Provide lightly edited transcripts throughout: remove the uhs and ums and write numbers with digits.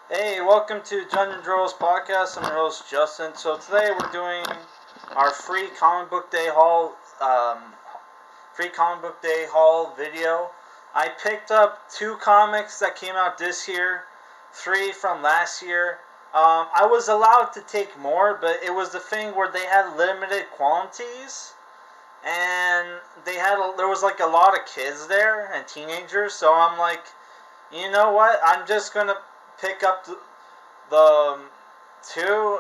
Hey, welcome to Dungeon Drills Podcast. I'm your host Justin. So today we're doing our free comic book day haul, video. I picked up 2 comics that came out this year, 3 from last year. I was allowed to take more, but it was the thing where they had limited quantities, and there was like a lot of kids there and teenagers. So I'm like, you know what? I'm just gonna pick up the 2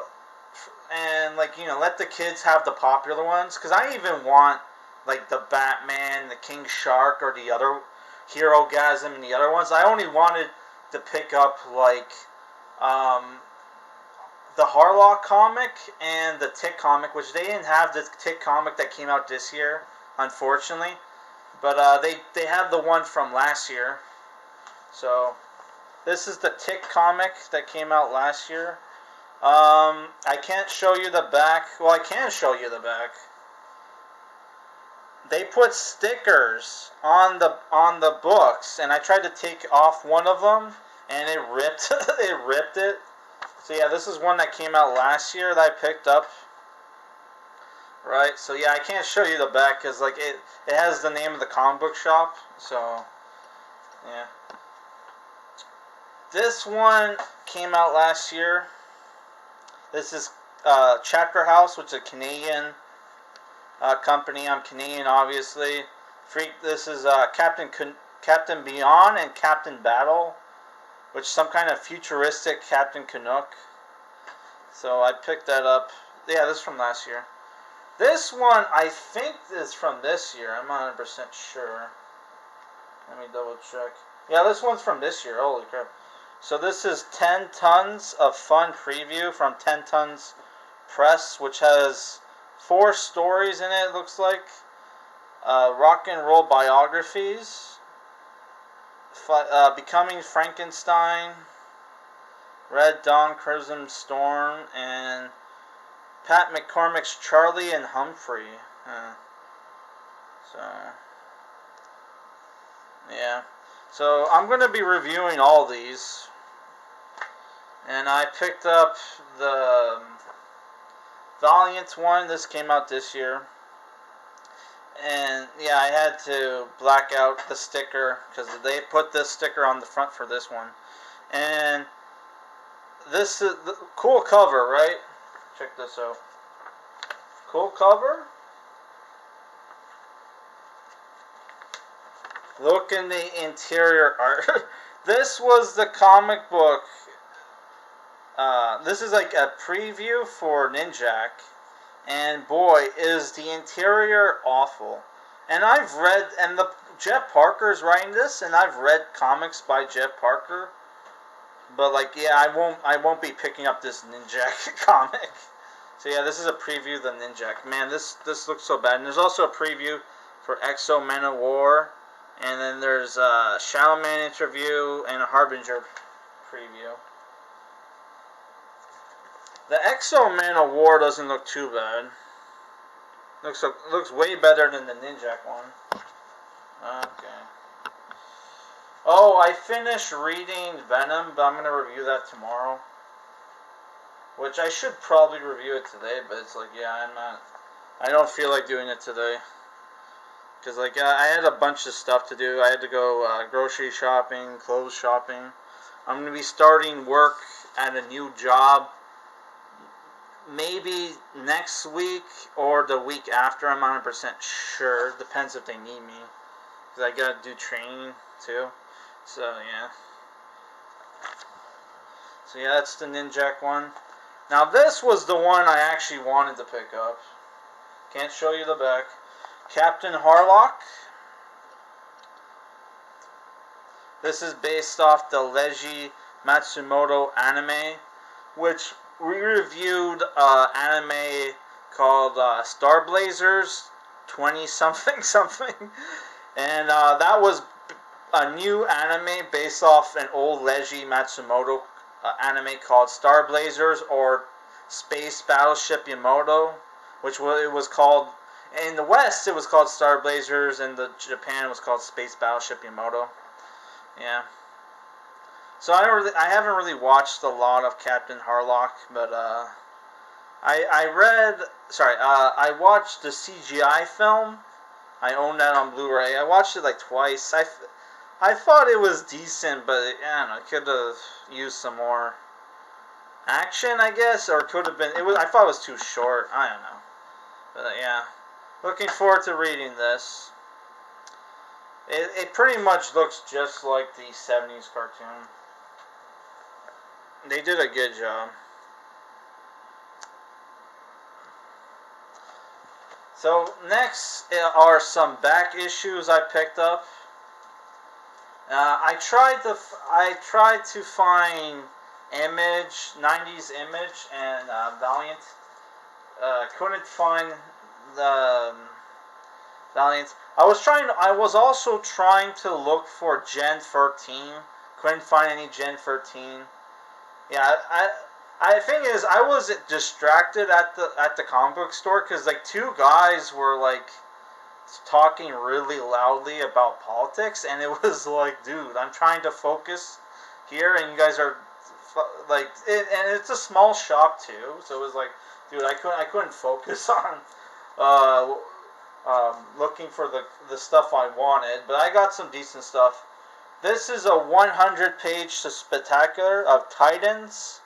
and let the kids have the popular ones, because I even want like the Batman, the King Shark, or the other Hero Gasm and the other ones. I only wanted to pick up like um, the Harlock comic and the Tick comic, which they didn't have the Tick comic that came out this year, unfortunately. But they have the one from last year. So this is the Tick comic that came out last year. I can't show you the back. Well, I can show you the back. They put stickers on the books, and I tried to take off one of them, and it ripped. It ripped it. So yeah, this is one that came out last year that I picked up. Right. So yeah, I can't show you the back because like it has the name of the comic book shop. So yeah. This one came out last year. This is Chapter House, which is a Canadian company. I'm Canadian, obviously. This is Captain Beyond and Captain Battle, which is some kind of futuristic Captain Canuck. So I picked that up. Yeah, this is from last year. This one, I think, is from this year. I'm not 100% sure. Let me double check. Yeah, this one's from this year. Holy crap. So this is 10 Tons of Fun preview from 10 Tons Press, which has 4 stories in it, looks like. Rock and roll biographies. Becoming Frankenstein. Red Dawn, Crimson Storm, and Pat McCormick's Charlie and Humphrey. So, yeah. So I'm going to be reviewing all these. And I picked up the Valiant one. This came out this year. And yeah, I had to black out the sticker because they put this sticker on the front for this one. And this is the cool cover, right? Check this out. Cool cover. Look in the interior art. This was the comic book. This is like a preview for Ninjak. And boy, is the interior awful. And I've read, and Jeff Parker's writing this, and I've read comics by Jeff Parker. But like, yeah, I won't be picking up this Ninjak comic. So yeah, this is a preview of the Ninjak. Man, this looks so bad. And there's also a preview for Exo Men of War. And then there's a Shadow Man interview and a Hardbringer preview. The Exo Man of War doesn't look too bad. Looks way better than the Ninjak one. Okay. Oh, I finished reading Venom, but I'm going to review that tomorrow. Which I should probably review it today, but it's like, yeah, I don't feel like doing it today. Because, like, I had a bunch of stuff to do. I had to go grocery shopping, clothes shopping. I'm going to be starting work at a new job maybe next week or the week after. I'm not 100% sure. Depends if they need me. Because I got to do training, too. So, yeah. So, yeah, that's the Ninjak one. Now, this was the one I actually wanted to pick up. Can't show you the back. Captain Harlock. This is based off the Leiji Matsumoto anime, which we reviewed anime called Star Blazers 20-something something. And that was a new anime based off an old Leiji Matsumoto anime called Star Blazers or Space Battleship Yamato, which it was called. In the West, it was called Star Blazers. In Japan, it was called Space Battleship Yamato. Yeah. So I haven't really watched a lot of Captain Harlock, but I watched the CGI film. I own that on Blu-ray. I watched it like twice. I thought it was decent, but I don't know, it could have used some more action, I guess, or could have been. I thought it was too short. I don't know, but yeah, looking forward to reading this. It pretty much looks just like the '70s cartoon. They did a good job. So next are some back issues I picked up. I tried to find Image, 90s Image, and Valiant. Couldn't find the Valiant. I was also trying to look for Gen 13. Couldn't find any Gen 13. Yeah, I think is I was distracted at the comic book store because like two guys were like talking really loudly about politics, and it was like, dude, I'm trying to focus here, and you guys are like, and it's a small shop too, so it was like, dude, I couldn't focus on looking for the stuff I wanted, but I got some decent stuff. This is a 100-page spectacular of Titans,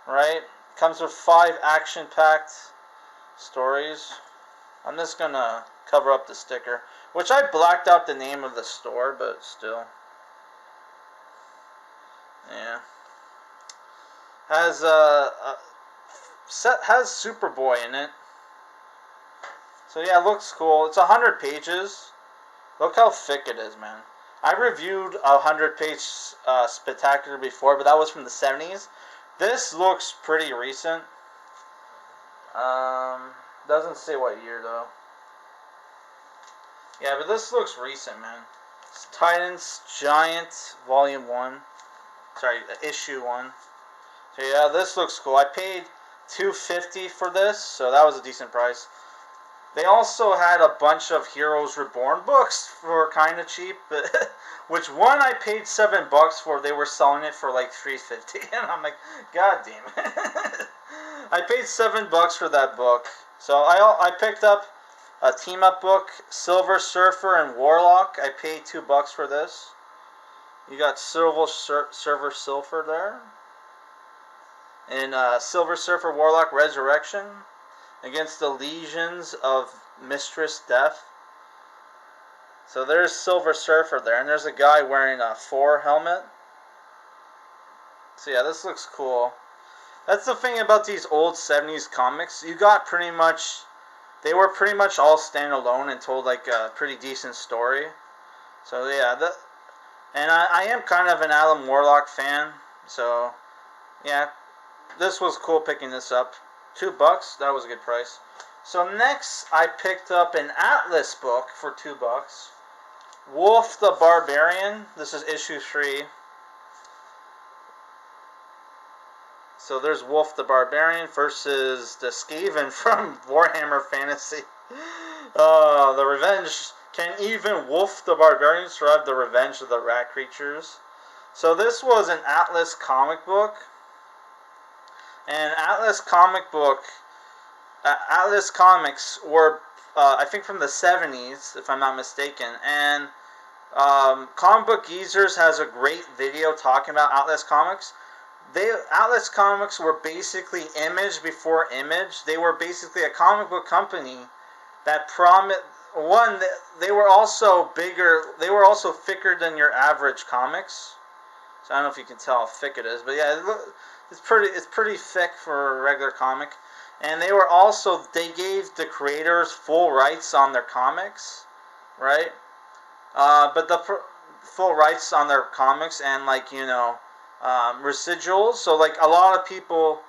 right? Comes with 5 action-packed stories. I'm just gonna cover up the sticker, which I blacked out the name of the store, but still. Yeah. Has has Superboy in it. So yeah, it looks cool. It's 100 pages. Look how thick it is, man. I reviewed a 100-page spectacular before, but that was from the 70s. This looks pretty recent. Doesn't say what year though. Yeah, but this looks recent, man. It's Titans Giant Volume 1. Sorry, Issue 1. So yeah, this looks cool. I paid $2.50 for this, so that was a decent price. They also had a bunch of Heroes Reborn books for kind of cheap, but which one I paid $7 for. They were selling it for like $3.50, and I'm like, God damn it! I paid $7 for that book. So I picked up a team up book, Silver Surfer and Warlock. I paid $2 for this. You got Silver Surfer there, and Silver Surfer Warlock Resurrection against the legions of Mistress Death. So there's Silver Surfer there, and there's a guy wearing a Thor helmet. So yeah, this looks cool. That's the thing about these old 70s comics. You got they were pretty much all standalone and told like a pretty decent story. So yeah, and I am kind of an Alan Warlock fan. So yeah, this was cool picking this up. $2, that was a good price. So next, I picked up an Atlas book for $2. Wolf the Barbarian. This is issue 3. So there's Wolf the Barbarian versus the Skaven from Warhammer Fantasy. The revenge. Can even Wolf the Barbarian survive the revenge of the rat creatures? So this was an Atlas comic book. And Atlas Comics were, I think, from the 70s, if I'm not mistaken. And Comic Book Geezers has a great video talking about Atlas Comics. Atlas Comics were basically Image before Image. They were basically a comic book company that promised. One, they were also bigger. They were also thicker than your average comics. So I don't know if you can tell how thick it is, but yeah, it's pretty thick for a regular comic. And they gave the creators full rights on their comics, right? But the full rights on their comics and residuals. So like a lot of people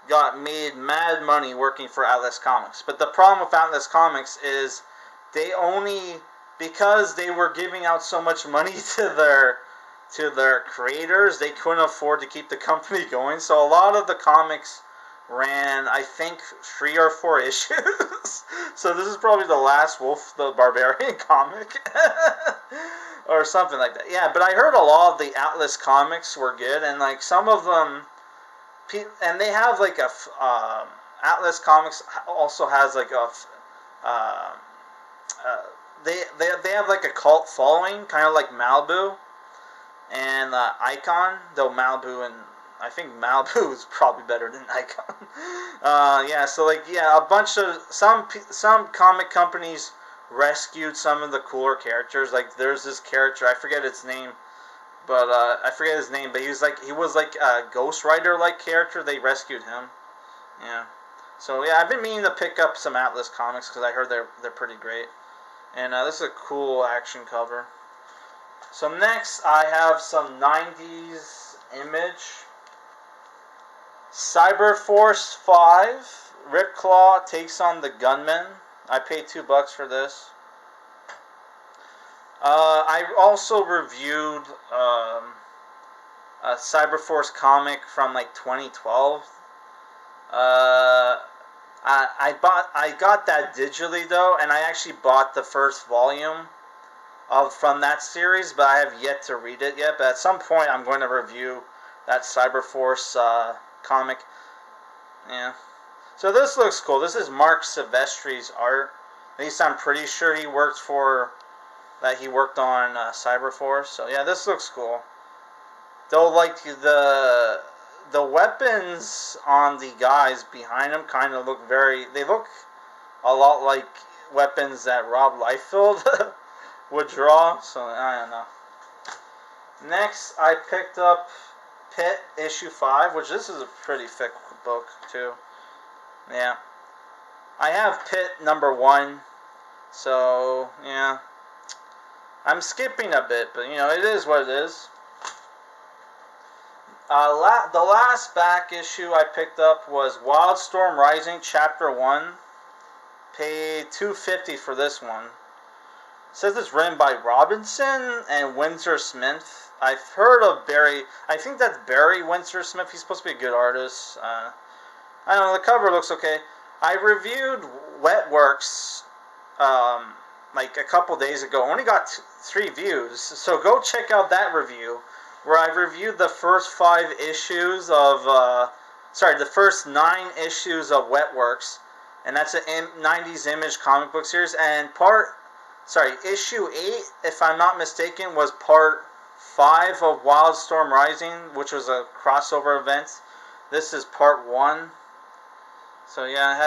got made mad money working for Atlas Comics. But the problem with Atlas Comics is because they were giving out so much money to their creators, they couldn't afford to keep the company going. So a lot of the comics ran, I think, 3 or 4 issues. So this is probably the last Wolf the Barbarian comic. or something like that. Yeah, but I heard a lot of the Atlas comics were good, and like some of them, and they have like a Atlas Comics also has like a uh, they have like a cult following, kind of like Malibu and Icon, though Malibu and I think Malibu is probably better than Icon. Yeah, so like yeah, a bunch of some comic companies rescued some of the cooler characters. Like there's this character, I forget its name, but I forget his name, but he was like a Ghost Rider like character. They rescued him. Yeah. So yeah, I've been meaning to pick up some Atlas comics because I heard they're pretty great. And this is a cool action cover. So next I have some 90s Image. Cyberforce 5. Ripclaw takes on the Gunman. I paid $2 for this. I also reviewed a Cyberforce comic from like 2012. I got that digitally though, and I actually bought the first volume from that series, but I have yet to read it yet. But at some point, I'm going to review that Cyberforce comic. Yeah. So this looks cool. This is Mark Silvestri's art. At least I'm pretty sure he worked on Cyberforce. So yeah, this looks cool. Though like the weapons on the guys behind him kind of look they look a lot like weapons that Rob Liefeld would draw. So I don't know. Next, I picked up Pit issue 5, which this is a pretty thick book too. Yeah, I have Pit number 1, so yeah, I'm skipping a bit, but you know it is what it is. The last back issue I picked up was Wildstorm Rising Chapter 1. Paid $2.50 for this one. It says it's written by Robinson and Windsor Smith. I've heard of Barry. I think that's Barry Windsor Smith. He's supposed to be a good artist. I don't know. The cover looks okay. I reviewed Wetworks like a couple days ago. Only got 3 views. So go check out that review, where I reviewed the first 5 issues of, the first 9 issues of Wetworks, and that's a 90s Image comic book series, and issue 8, if I'm not mistaken, was part 5 of Wildstorm Rising, which was a crossover event. This is part 1. So yeah,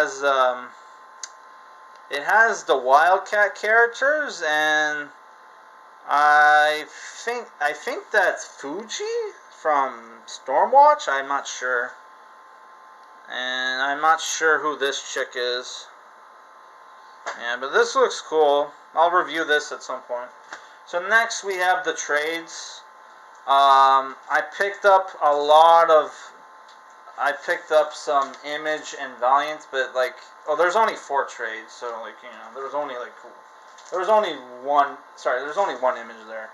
it has the Wildcat characters, and I think that's Fuji from Stormwatch. I'm not sure. And I'm not sure who this chick is. Yeah, but this looks cool. I'll review this at some point. So next we have the trades. I picked up some Image and Valiant, but like, there's only 4 trades, so like, you know, there's only one Image there.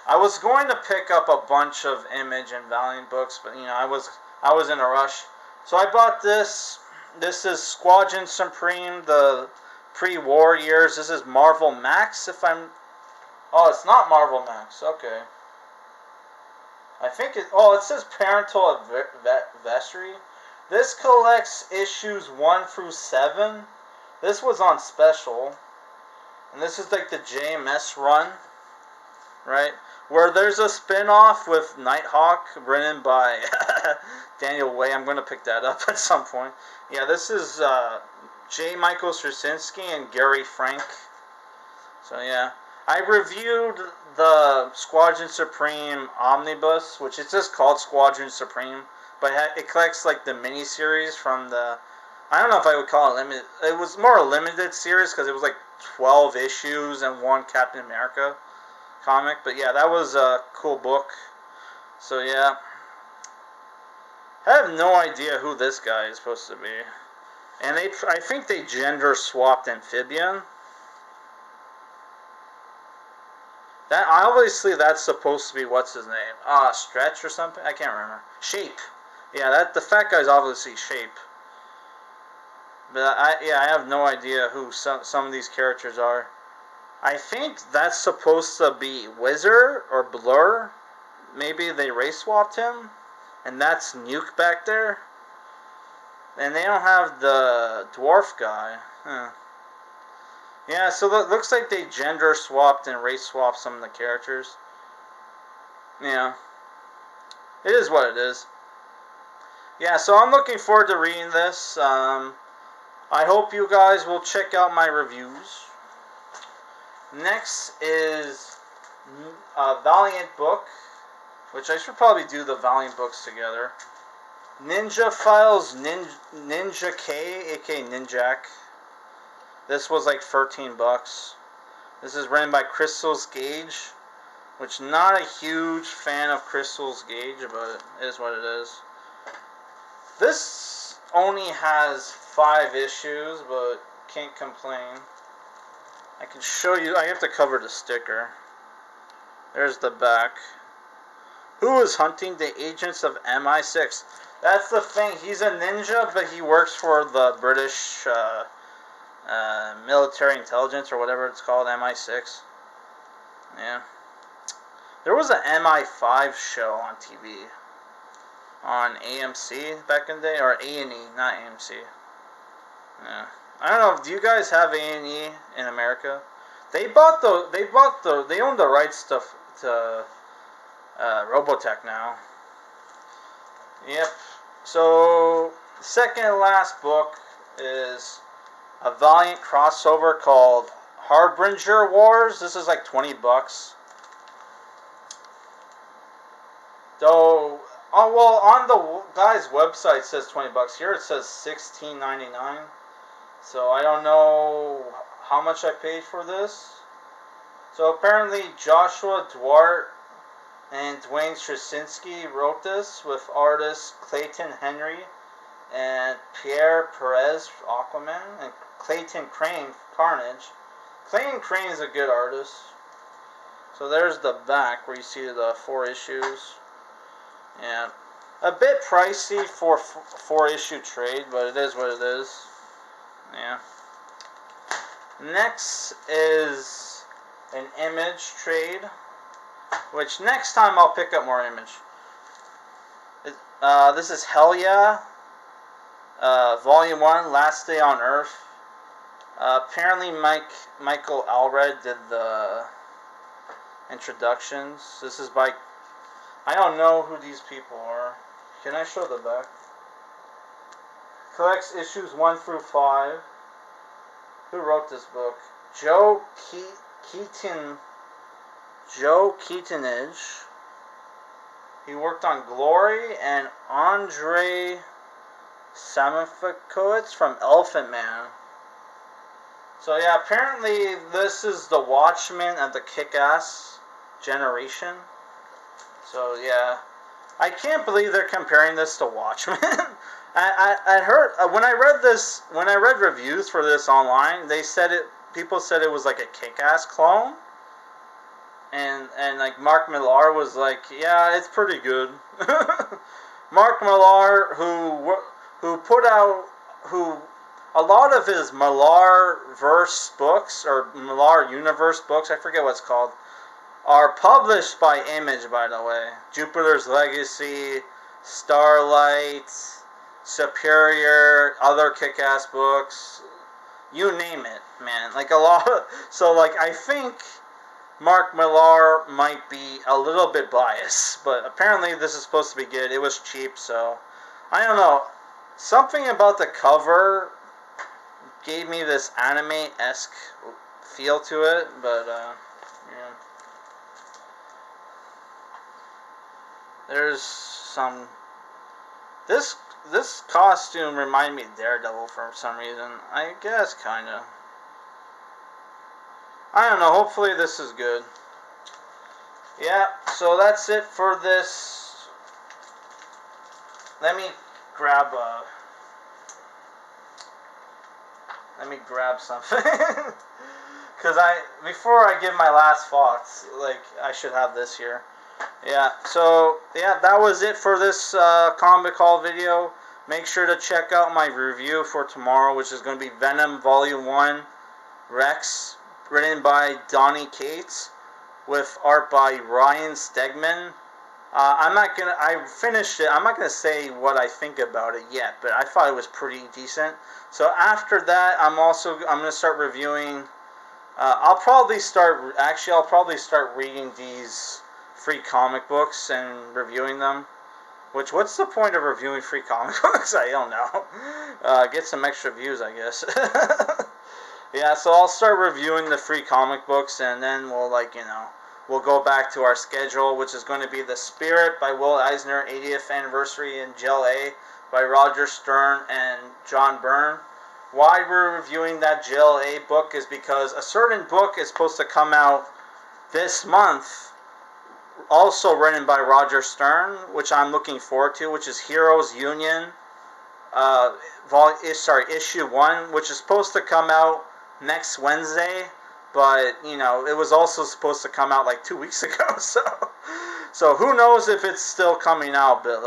I was going to pick up a bunch of Image and Valiant books, but you know, I was in a rush. So I bought this. This is Squadron Supreme, the pre-war years. This is Marvel Max, it's not Marvel Max. Okay. I think it says Parental Advisory. This collects issues 1 through 7. This was on special. And this is like the JMS run, right? Where there's a spin-off with Nighthawk written by Daniel Way. I'm going to pick that up at some point. Yeah, this is J. Michael Straczynski and Gary Frank. So yeah, I reviewed the Squadron Supreme Omnibus, which is just called Squadron Supreme, but it collects like the miniseries from the, I don't know if I would call it limited. It was more a limited series because it was like 12 issues and 1 Captain America comic. But yeah, that was a cool book. So yeah, I have no idea who this guy is supposed to be. And I think they gender swapped Amphibian. Obviously that's supposed to be, what's his name? Stretch or something? I can't remember. Shape. Yeah, the fat guy's obviously Shape. But I have no idea who some of these characters are. I think that's supposed to be Wizard or Blur. Maybe they race swapped him. And that's Nuke back there. And they don't have the dwarf guy. Huh. Yeah, so it looks like they gender swapped and race swapped some of the characters. Yeah. It is what it is. Yeah, so I'm looking forward to reading this. I hope you guys will check out my reviews. Next is a Valiant book, which I should probably do the Valiant books together. Ninja Files Ninja K, aka Ninjak. This was like $13. This is written by Crystal's Gage, which not a huge fan of Crystal's Gage, but it is what it is. This only has 5 issues, but can't complain. I can show you. I have to cover the sticker. There's the back. Who is hunting the agents of MI6? That's the thing. He's a ninja, but he works for the British military intelligence, or whatever it's called, MI6. Yeah. There was an MI5 show on TV. On AMC back in the day, or A&E, not AMC. Yeah. I don't know. Do you guys have A&E in America? They own the rights to Robotech now. Yep. So the second and last book is a Valiant crossover called Hardbringer Wars. This is like $20. Though, oh well, on the guy's website it says $20. Here it says $16.99. So I don't know how much I paid for this. So apparently Joshua Duarte and Dwayne Straczynski wrote this with artists Clayton Henry and Pierre Perez Aquaman and Clayton Crane Carnage. Clayton Crane is a good artist. So there's the back where you see the 4 issues. Yeah, a bit pricey for 4-issue trade, but it is what it is. Yeah. Next is an Image trade, which next time I'll pick up more Image. This is Hell Yeah, Volume 1, Last Day on Earth. Apparently Michael Allred did the introductions. This is by... I don't know who these people are. Can I show the back? Collects issues 1 through 5. Who wrote this book? Joe Keatonage. He worked on Glory, and Andre Samafikowicz from Elephant Man. So yeah, apparently this is the Watchmen of the Kick-Ass generation. So yeah, I can't believe they're comparing this to Watchmen. I heard when I read reviews for this online, they said people said it was like a Kick-Ass clone, and like Mark Millar was like, yeah, it's pretty good. Mark Millar, who put out a lot of his Millar-verse books, or Millar Universe books, I forget what it's called, are published by Image, by the way. Jupiter's Legacy, Starlight, Superior, other kick-ass books, you name it, man. Like a lot. So like I think Mark Millar might be a little bit biased, but apparently this is supposed to be good. It was cheap, so I don't know. Something about the cover gave me this anime-esque feel to it, but yeah. There's some... This costume reminded me of Daredevil for some reason. I guess, kinda. I don't know, hopefully this is good. Yeah, so that's it for this. Let me grab something. Because before I give my last thoughts, like, I should have this here. Yeah, so, yeah, that was it for this comic haul video. Make sure to check out my review for tomorrow, which is going to be Venom Volume 1, Rex, written by Donny Cates, with art by Ryan Stegman. I finished it. I'm not gonna say what I think about it yet, but I thought it was pretty decent. So after that, I'm gonna start reviewing. I'll probably start reading these free comic books and reviewing them. What's the point of reviewing free comic books? I don't know. Get some extra views, I guess. Yeah, so I'll start reviewing the free comic books, and then we'll go back to our schedule, which is going to be The Spirit by Will Eisner, 80th Anniversary in Gel A by Roger Stern and John Byrne. Why we're reviewing that Gel A book is because a certain book is supposed to come out this month, also written by Roger Stern, which I'm looking forward to, which is Heroes Union, issue 1, which is supposed to come out next Wednesday, but it was also supposed to come out like 2 weeks ago, so who knows if it's still coming out, but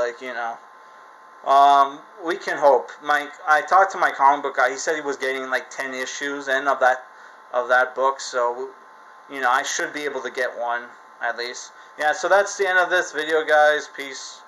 we can hope. I talked to my comic book guy. He said he was getting like 10 issues in of that book, so I should be able to get one at least. Yeah, so that's the end of this video, guys. Peace.